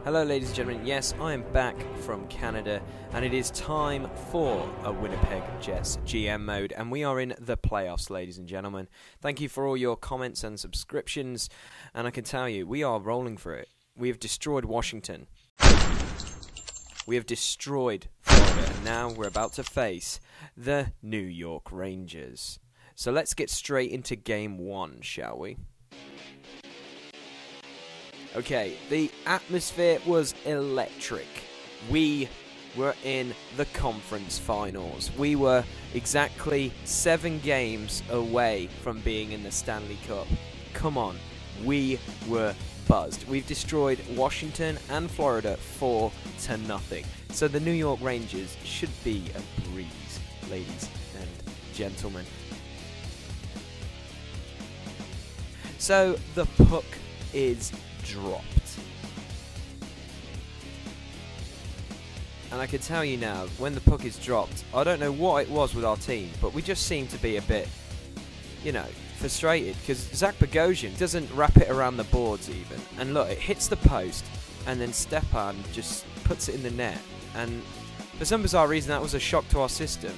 Hello ladies and gentlemen, yes, I am back from Canada and it is time for a Winnipeg Jets GM mode and we are in the playoffs, ladies and gentlemen. Thank you for all your comments and subscriptions, and I can tell you, we are rolling for it. We have destroyed Washington. We have destroyed Florida, and now we're about to face the New York Rangers. So let's get straight into game one, shall we? Okay, the atmosphere was electric. We were in the conference finals. We were exactly 7 games away from being in the Stanley Cup. Come on, we were buzzed. We've destroyed Washington and Florida 4-0. So the New York Rangers should be a breeze, ladies and gentlemen. So the puck is dropped. And I can tell you now, when the puck is dropped, I don't know what it was with our team, but we just seem to be a bit, frustrated, because Zach Bogosian doesn't wrap it around the boards even. And look, it hits the post, and then Stepan just puts it in the net. And for some bizarre reason, that was a shock to our system.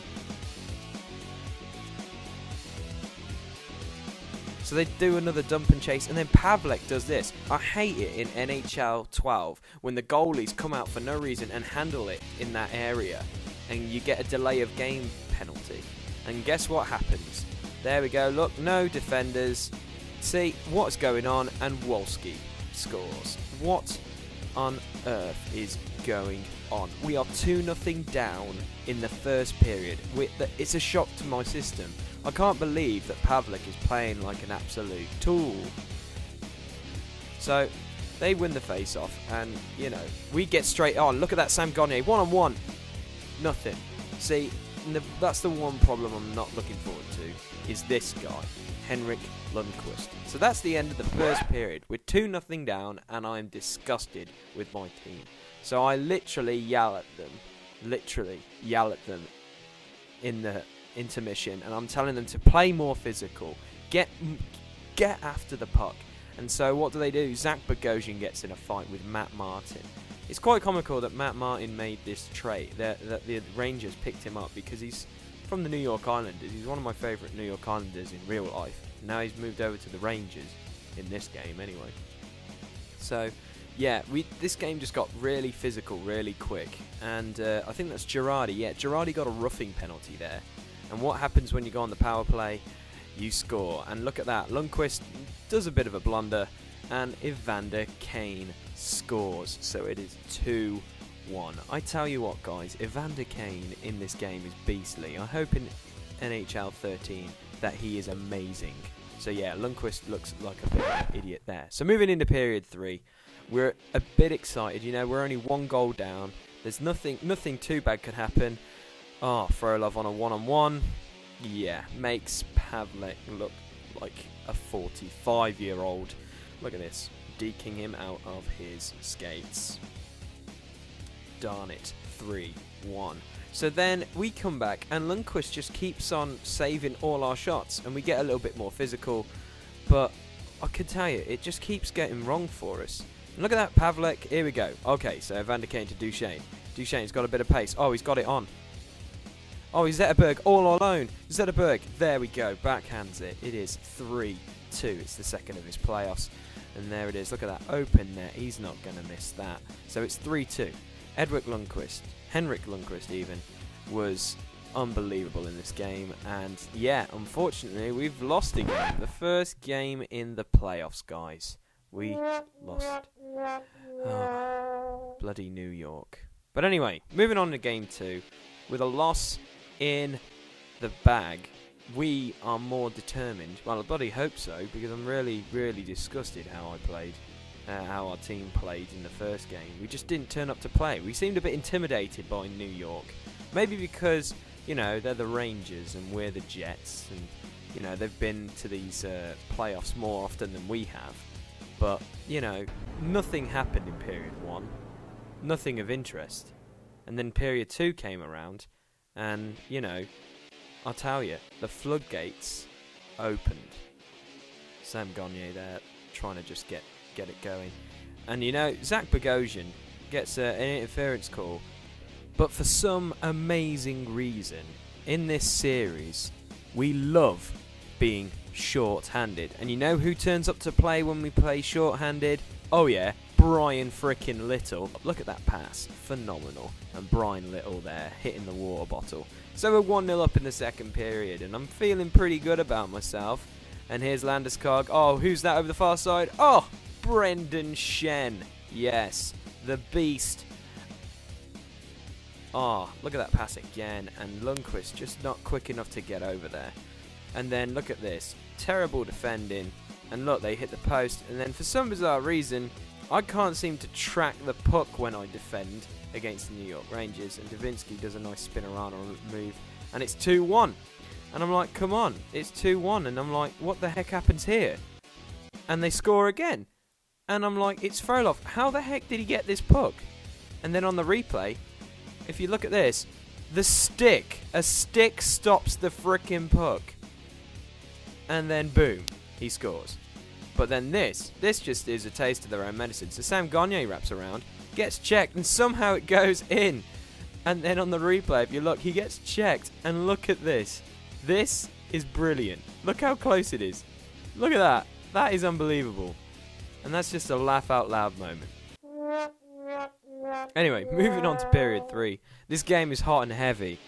So they do another dump and chase, and then Pavlik does this. I hate it in NHL 12 when the goalies come out for no reason and handle it in that area, and you get a delay of game penalty. And guess what happens? There we go, look, no defenders. See what's going on, and Wolski scores. What on earth is going on? We are 2-0 down in the first period. It's a shock to my system. I can't believe that Pavlik is playing like an absolute tool. So, they win the face-off, and, we get straight on. Look at that Sam Gagner, one-on-one. Nothing. See, that's the one problem I'm not looking forward to, is this guy, Henrik Lundqvist. So that's the end of the first period. We're 2-0 down, and I'm disgusted with my team. So I literally yell at them in the intermission, and I'm telling them to play more physical, get after the puck. And so what do? Zach Bogosian gets in a fight with Matt Martin. It's quite comical that Matt Martin made this trade, that the Rangers picked him up, because he's from the New York Islanders. He's one of my favourite New York Islanders in real life. Now he's moved over to the Rangers in this game anyway. So yeah, this game just got really physical really quick, and I think that's Girardi. Yeah, Girardi got a roughing penalty there. And what happens when you go on the power play? You score. And look at that. Lundqvist does a bit of a blunder, and Evander Kane scores. So it is 2-1. I tell you what, guys, Evander Kane in this game is beastly. I hope in NHL 13 that he is amazing. So yeah, Lundqvist looks like a bit of an idiot there. So moving into period 3, we're a bit excited. We're only 1 goal down. There's nothing too bad could happen. Oh, Frolov on a one-on-one. Yeah, makes Pavlik look like a 45-year-old. Look at this. Deking him out of his skates. Darn it. 3-1. So then we come back, and Lundqvist just keeps on saving all our shots, and we get a little bit more physical. But I can tell you, it just keeps getting wrong for us. And look at that, Pavlik. Here we go. Okay, so Evander Kane to Duchesne. Duchesne's got a bit of pace. Oh, he's got it on. Oh, Zetterberg all alone. Zetterberg, there we go, backhands it. It is 3-2. It's the second of his playoffs. And there it is. Look at that open net. He's not going to miss that. So it's 3-2. Henrik Lundqvist even, was unbelievable in this game. And yeah, unfortunately, we've lost again. The first game in the playoffs, guys. We lost. Oh, bloody New York. But anyway, moving on to game 2. With a loss in the bag, we are more determined. Well, I bloody hope so, because I'm really, really disgusted how our team played in the first game. We just didn't turn up to play. We seemed a bit intimidated by New York. Maybe because, they're the Rangers and we're the Jets, and, they've been to these playoffs more often than we have. But, nothing happened in period 1. Nothing of interest. And then period 2 came around, and, I'll tell you, the floodgates opened. Sam Gagner there, trying to just get it going. And you know, Zach Bogosian gets an interference call, but for some amazing reason, in this series, we love being short-handed. And you know who turns up to play when we play short-handed? Oh yeah, Brian frickin' Little. Look at that pass, phenomenal. And Brian Little there, hitting the water bottle. So we're 1-0 up in the second period, and I'm feeling pretty good about myself. And here's Landeskog. Oh, who's that over the far side? Oh, Brendan Shen. Yes, the beast. Oh, look at that pass again. And Lundqvist just not quick enough to get over there. And then look at this. Terrible defending. And look, they hit the post. And then for some bizarre reason, I can't seem to track the puck when I defend against the New York Rangers. And Davinsky does a nice spin around on move. And it's 2-1. And I'm like, come on, it's 2-1. And I'm like, what the heck happens here? And they score again. And I'm like, it's Frolov. How the heck did he get this puck? And then on the replay, if you look at this, a stick stops the frickin' puck. And then boom, he scores. But then this just is a taste of their own medicine. So Sam Gagner wraps around, gets checked, and somehow it goes in. And then on the replay, if you look, he gets checked, and look at this. This is brilliant. Look how close it is. Look at that. That is unbelievable. And that's just a laugh out loud moment. Anyway, moving on to period 3. This game is hot and heavy,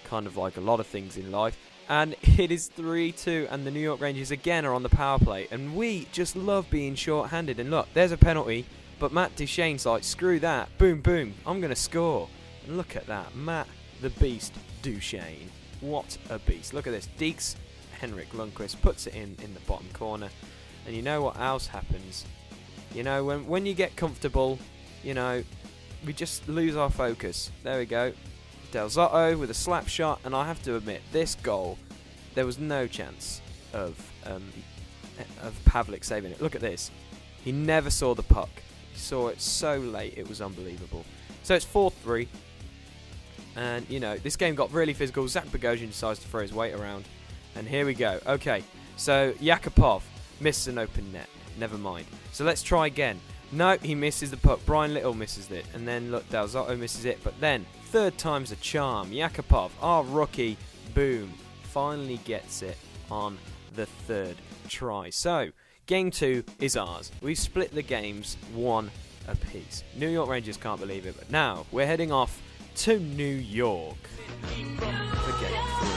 kind of like a lot of things in life. And it is 3-2, and the New York Rangers again are on the power play. And we just love being short-handed. And look, there's a penalty, but Matt Duchene's like, screw that. Boom, boom, I'm going to score. And look at that, Matt the Beast Duchene. What a beast. Look at this. Deeks Henrik Lundqvist puts it in the bottom corner. And you know what else happens? You know, when you get comfortable, you know, we just lose our focus. There we go. Del Zotto with a slap shot. And I have to admit, this goal, there was no chance of Pavlik saving it. Look at this. He never saw the puck. He saw it so late, it was unbelievable. So it's 4-3. And, you know, this game got really physical. Zach Bogosian decides to throw his weight around. And here we go. Okay, so Yakupov misses an open net. Never mind. So let's try again. No, he misses the puck. Brian Little misses it. And then, look, Del Zotto misses it. But then, third time's a charm. Yakupov, our rookie, boom, finally gets it on the third try. So, game 2 is ours. We've split the games 1 apiece. New York Rangers can't believe it. But now, we're heading off to New York for game 3.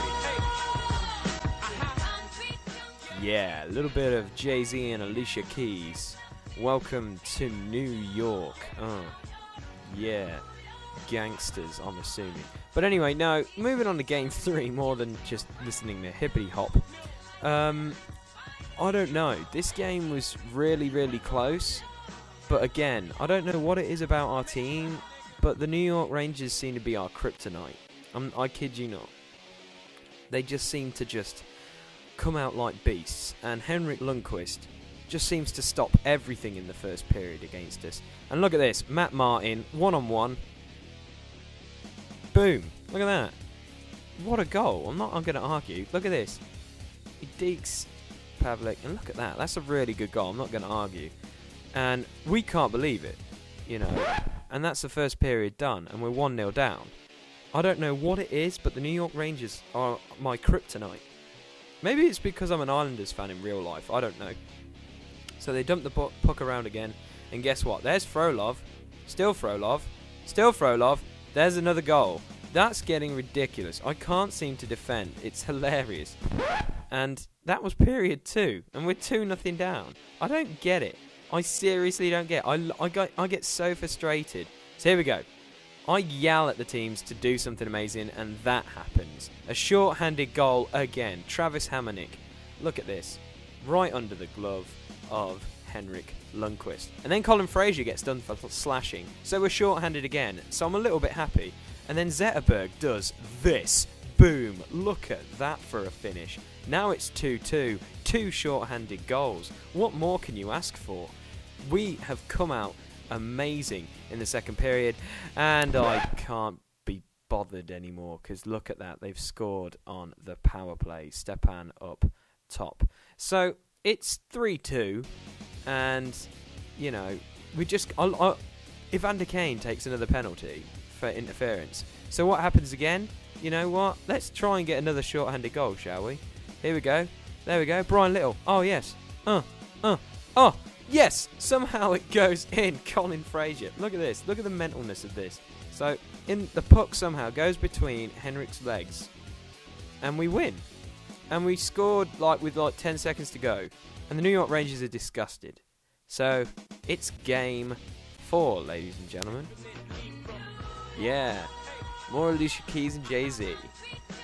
Yeah, a little bit of Jay-Z and Alicia Keys. Welcome to New York. Oh, yeah. Gangsters, I'm assuming. But anyway, no, moving on to game 3, more than just listening to hippity hop. I don't know. This game was really, really close. But again, I don't know what it is about our team, but the New York Rangers seem to be our kryptonite. I kid you not. They just seem to just come out like beasts. And Henrik Lundqvist just seems to stop everything in the first period against us. And look at this. Matt Martin, one-on-one. Boom. Look at that. What a goal. I'm going to argue. Look at this. He deeks Pavlik. And look at that. That's a really good goal. I'm not going to argue. And we can't believe it. You know. And that's the first period done, and we're 1-0 down. I don't know what it is, but the New York Rangers are my kryptonite. Maybe it's because I'm an Islanders fan in real life, I don't know. So they dump the puck around again, and guess what? There's Frolov. Still Frolov. Still Frolov. There's another goal. That's getting ridiculous. I can't seem to defend. It's hilarious. And that was period 2, and we're 2-0 down. I don't get it. I seriously don't get it. I get so frustrated. So here we go. I yell at the teams to do something amazing, and that happens. A short-handed goal again. Travis Hamonic. Look at this. Right under the glove of Henrik Lundqvist. And then Colin Fraser gets done for slashing. So we're short-handed again. So I'm a little bit happy. And then Zetterberg does this. Boom. Look at that for a finish. Now it's 2-2. 2 short-handed goals. What more can you ask for? We have come out amazing in the second period, and I can't be bothered anymore because look at that. They've scored on the power play. Stepan up top. So it's 3-2, and, you know, Evander Kane takes another penalty for interference. So what happens again? You know what? Let's try and get another short-handed goal, shall we? Here we go. There we go. Brian Little. Oh, yes. Oh, yes! Somehow it goes in. Colin Fraser. Look at this. Look at the mentalness of this. So, the puck somehow goes between Henrik's legs. And we win. And we scored with 10 seconds to go. And the New York Rangers are disgusted. So, it's game 4, ladies and gentlemen. Yeah. More Alicia Keys and Jay-Z.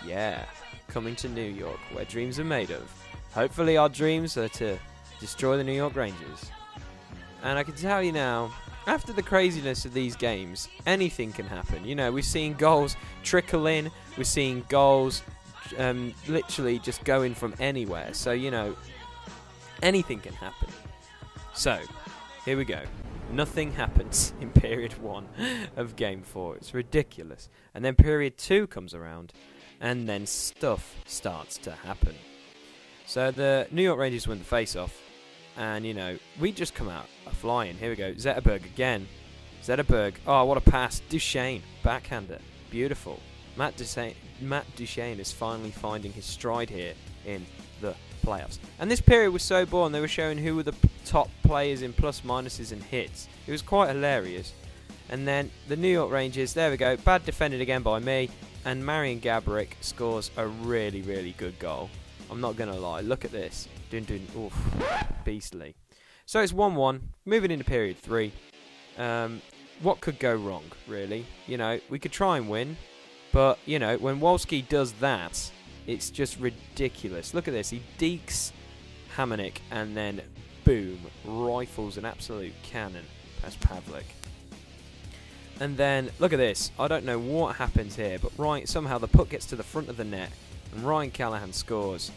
Yeah. Coming to New York, where dreams are made of. Hopefully our dreams are to destroy the New York Rangers. And I can tell you now, after the craziness of these games, anything can happen. You know, we've seen goals trickle in. We're seeing goals literally just going from anywhere. So, you know, anything can happen. So, here we go. Nothing happens in period 1 of game 4. It's ridiculous. And then period 2 comes around, and then stuff starts to happen. So the New York Rangers win the face-off, and, you know, we just come out flying. Here we go. Zetterberg again. Zetterberg. Oh, what a pass. Duchesne. Backhander. Beautiful. Matt Duchesne is finally finding his stride here in the playoffs. And this period was so boring. They were showing who were the top players in plus, minuses, and hits. It was quite hilarious. And then the New York Rangers, there we go. Bad defended again by me. And Marian Gaborik scores a really, really good goal. I'm not going to lie. Look at this. Oof. Beastly. So it's 1-1. Moving into period 3. What could go wrong, really? You know, we could try and win. But, you know, when Wolski does that, it's just ridiculous. Look at this. He dekes Hamonic and then, boom, rifles an absolute cannon past Pavlik. And then, look at this. I don't know what happens here, but somehow the puck gets to the front of the net and Ryan Callahan scores.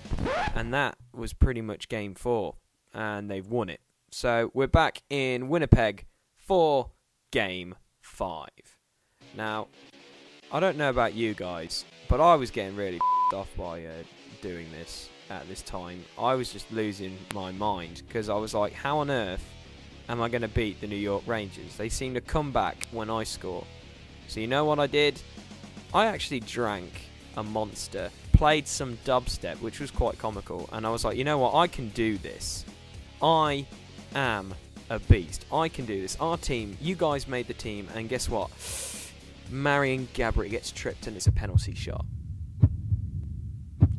And that was pretty much game 4. And they've won it. So we're back in Winnipeg for game 5. Now, I don't know about you guys, but I was getting really off by doing this at this time. I was just losing my mind because I was like, how on earth am I going to beat the New York Rangers? They seem to come back when I score. So you know what I did? I actually drank a Monster, played some dubstep, which was quite comical, and I was like, you know what? I can do this. I am a beast. I can do this. Our team, you guys made the team, and guess what? Marian Gaborik gets tripped and it's a penalty shot.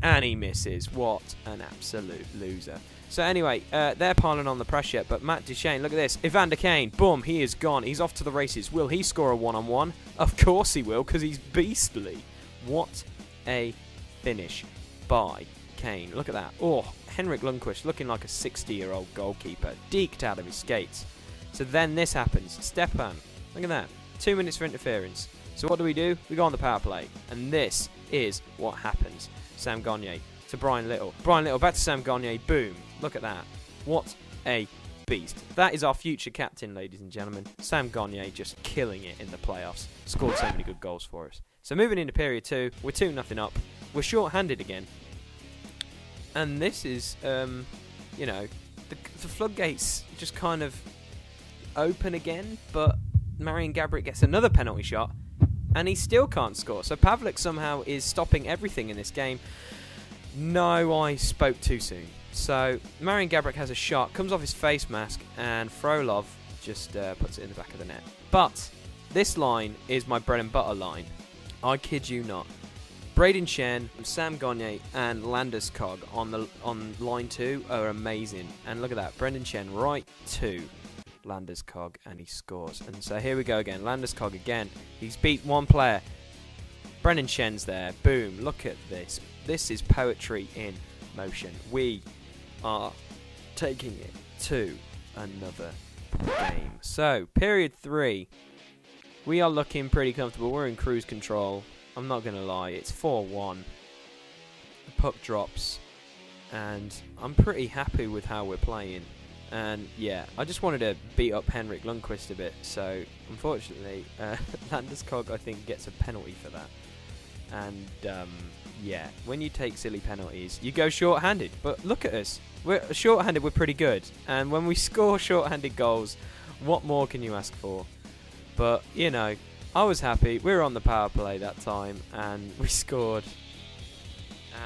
And he misses. What an absolute loser. So anyway, they're piling on the pressure, but Matt Duchesne, look at this. Evander Kane, boom, he is gone. He's off to the races. Will he score a one-on-one? Of course he will, because he's beastly. What a finish by Kane. Look at that. Oh, Henrik Lundqvist looking like a 60-year-old goalkeeper. Deked out of his skates. So then this happens. Stepan, look at that. 2 minutes for interference. So what do? We go on the power play. And this is what happens. Sam Gagner to Brian Little. Brian Little back to Sam Gagner. Boom. Look at that. What a beast. That is our future captain, ladies and gentlemen. Sam Gagner just killing it in the playoffs. Scored so many good goals for us. So moving into period 2, we're 2-0 up. We're short-handed again. And this is, you know, the floodgates just kind of open again. But Marian Gaborik gets another penalty shot. And he still can't score. So Pavlik somehow is stopping everything in this game. No, I spoke too soon. So Marian Gaborik has a shot, comes off his face mask, and Frolov just puts it in the back of the net. But this line is my bread and butter line. I kid you not. Braden Shen, Sam Gagner, and Landeskog on line 2 are amazing. And look at that, Brendan Shen right to Landeskog, and he scores. And so here we go again. Landeskog again. He's beat one player. Brendan Shen's there. Boom. Look at this. This is poetry in motion. We are taking it to another game. So, period 3. We are looking pretty comfortable. We're in cruise control. I'm not going to lie. It's 4-1. The puck drops. And I'm pretty happy with how we're playing. And yeah, I just wanted to beat up Henrik Lundqvist a bit. So, unfortunately, Landeskog, I think, gets a penalty for that. And yeah, when you take silly penalties, you go short-handed. But look at us. We're short-handed, we're pretty good. And when we score short-handed goals, What more can you ask for? But, you know, I was happy. We were on the power play that time, and we scored.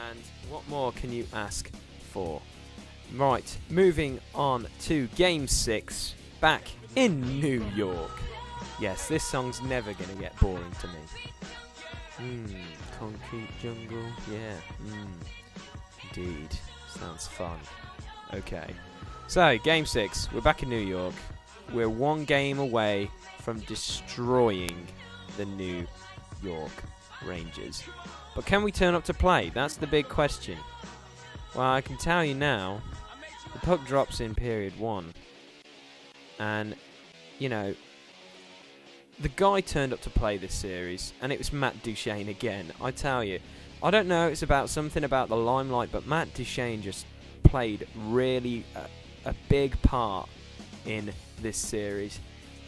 And what more can you ask for? Right, moving on to Game 6, back in New York. Yes, this song's never going to get boring to me. Concrete jungle, yeah. Indeed, sounds fun. Okay, so Game 6, we're back in New York. We're one game away from destroying the New York Rangers. But can we turn up to play? That's the big question. Well, I can tell you now, the puck drops in period 1. And, you know, the guy turned up to play this series, and it was Matt Duchene again. I tell you, I don't know, it's about something about the limelight, but Matt Duchene just played really a big part in this series.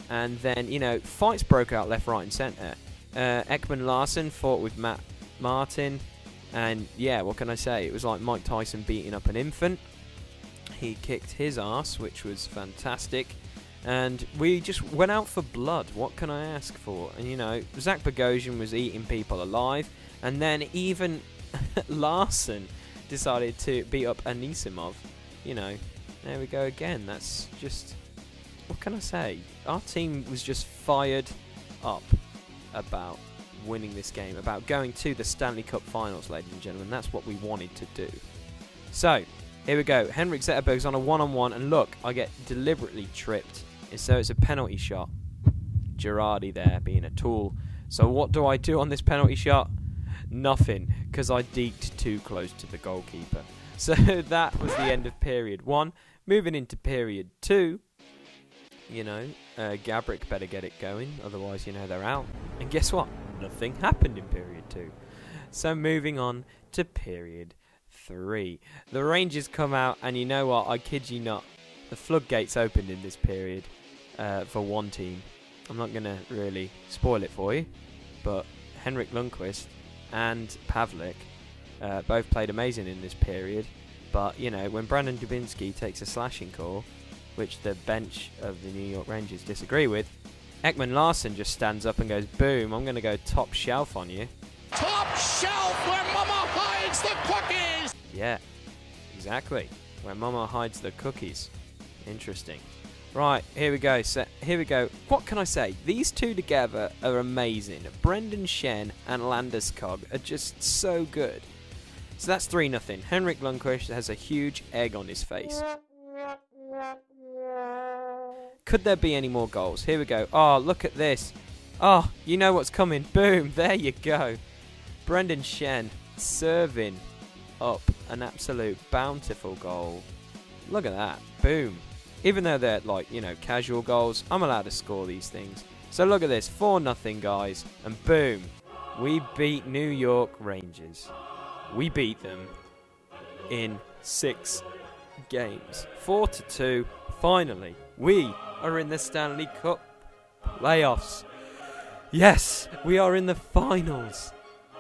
And then, you know, fights broke out left, right and centre. Ekman Larsson fought with Matt Martin, and yeah, what can I say? It was like Mike Tyson beating up an infant. He kicked his ass, which was fantastic. And we just went out for blood. What can I ask for? And, you know, Zach Bogosian was eating people alive. And then even Larson decided to beat up Anisimov. You know, there we go again. That's just... what can I say? Our team was just fired up about winning this game. About going to the Stanley Cup Finals, ladies and gentlemen. That's what we wanted to do. So, here we go. Henrik Zetterberg's on a one-on-one. And look, I get deliberately tripped. And so it's a penalty shot. Girardi there being a tool. So what do I do on this penalty shot? Nothing, because I deked too close to the goalkeeper. So that was the end of period 1. Moving into period 2, you know, Gabrick better get it going, otherwise, you know, they're out. And guess what? Nothing happened in period 2. So moving on to period 3. The Rangers come out, and you know what? I kid you not. The floodgates opened in this period for one team. I'm not going to really spoil it for you, but Henrik Lundqvist and Pavlik both played amazing in this period. But, you know, when Brandon Dubinsky takes a slashing call, which the bench of the New York Rangers disagree with, Ekman Larsson just stands up and goes, boom, I'm going to go top shelf on you. Top shelf where Mama hides the cookies! Yeah, exactly. Where Mama hides the cookies. Interesting. Right, here we go. So, here we go. What can I say? These two together are amazing. Brendan Shen and Landeskog are just so good. So that's 3-0. Henrik Lundqvist has a huge egg on his face. Could there be any more goals? Here we go. Oh, look at this. Oh, you know what's coming. Boom. There you go. Brendan Shen serving up an absolute bountiful goal. Look at that. Boom. Even though they're, like, you know, casual goals, I'm allowed to score these things. So look at this. 4-0, guys. And boom. We beat New York Rangers. We beat them in 6 games. 4-2. Finally, we are in the Stanley Cup playoffs. Yes, we are in the finals.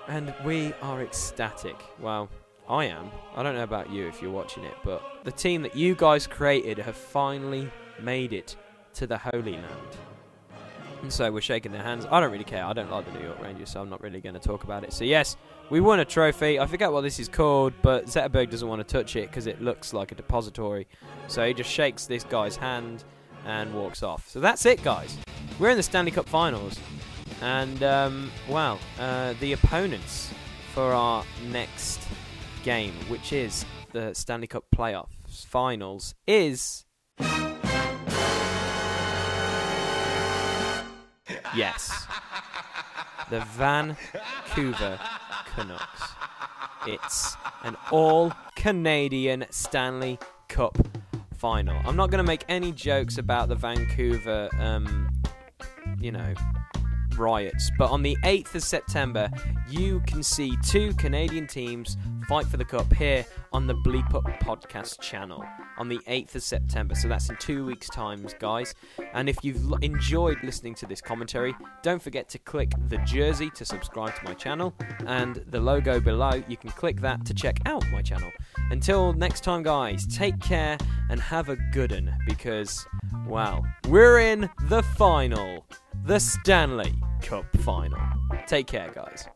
And we are ecstatic. Well, I am. I don't know about you if you're watching it, but the team that you guys created have finally made it to the Holy Land. And so we're shaking their hands. I don't really care. I don't like the New York Rangers, so I'm not really going to talk about it. So yes, we won a trophy. I forget what this is called, but Zetterberg doesn't want to touch it because it looks like a depository. So he just shakes this guy's hand and walks off. So that's it, guys. We're in the Stanley Cup Finals. And, well, the opponents for our next game, which is the Stanley Cup Playoffs Finals, is... yes. The Vancouver Canucks. It's an all-Canadian Stanley Cup Final. I'm not going to make any jokes about the Vancouver, you know, riots. But on the 8th of September, you can see 2 Canadian teams fight for the cup here on the Bleep-up podcast channel on the 8th of September. So that's in 2 weeks' time, guys. And if you've enjoyed listening to this commentary, don't forget to click the jersey to subscribe to my channel, and the logo below, you can click that to check out my channel. Until next time, guys, take care and have a good one, because, wow, we're in the final, the Stanley Cup final. Take care, guys.